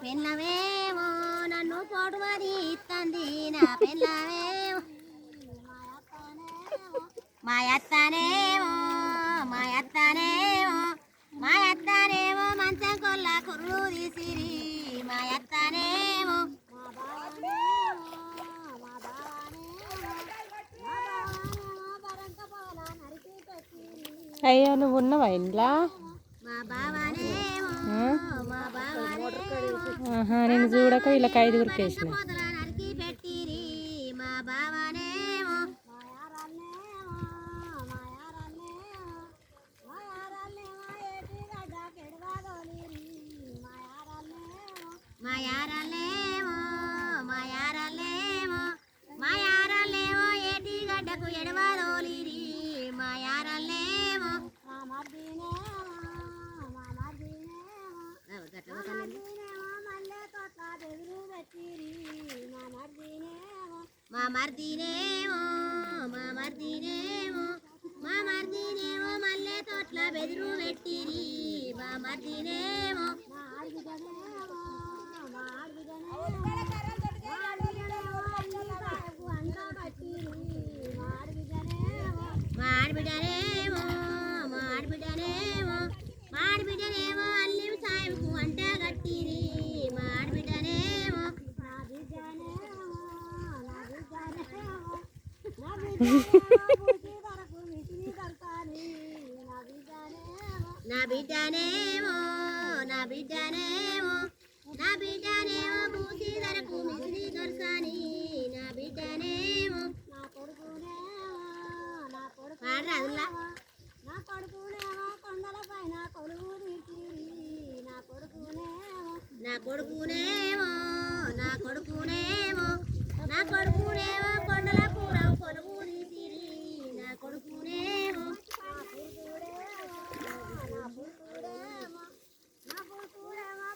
పెళ్ళమేమో నన్ను పొడువది ఇత్తంది నా పెళ్ళమేమో మా అత్తనేమో మంచం కొల్ల కుర్రు తీసిరి మా అత్తనేమో అయ్యో నువ్వు ఉన్నావా ఇంట్లో నేను చూడక వీళ్ళకి 5 కేసిన మాయారలేమో ఏటి గడ్డకు ఎడవాలోలిరి మాయారలేమో మా మర్దినేమో మల్లె తోట్ల బెదురు పెట్టిరి మా మర్దినేమో మాడిబిడ్డనేమో అల్లి సాయంకు అంట కట్టిరి మాడిబిడ్డనేమో నా బిడ్డనేమో బూసి ధరకు మిసిరి దొరసాని నా బిడ్డనేమో పాడరాదులా నా కొడుకునేమో కొండల పైన కొలువు తీసిరి నా కొడుకునేమో కొండల పూర కొలువు తీసిరి నా కొడుకునేమో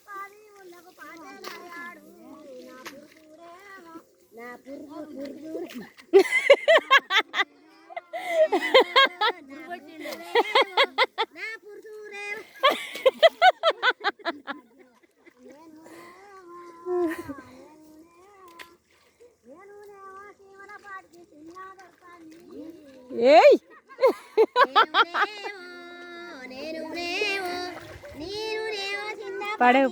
పాది ఉళ్ళకు పాటలాడు నా పురుగు ఏయ్ పడేవు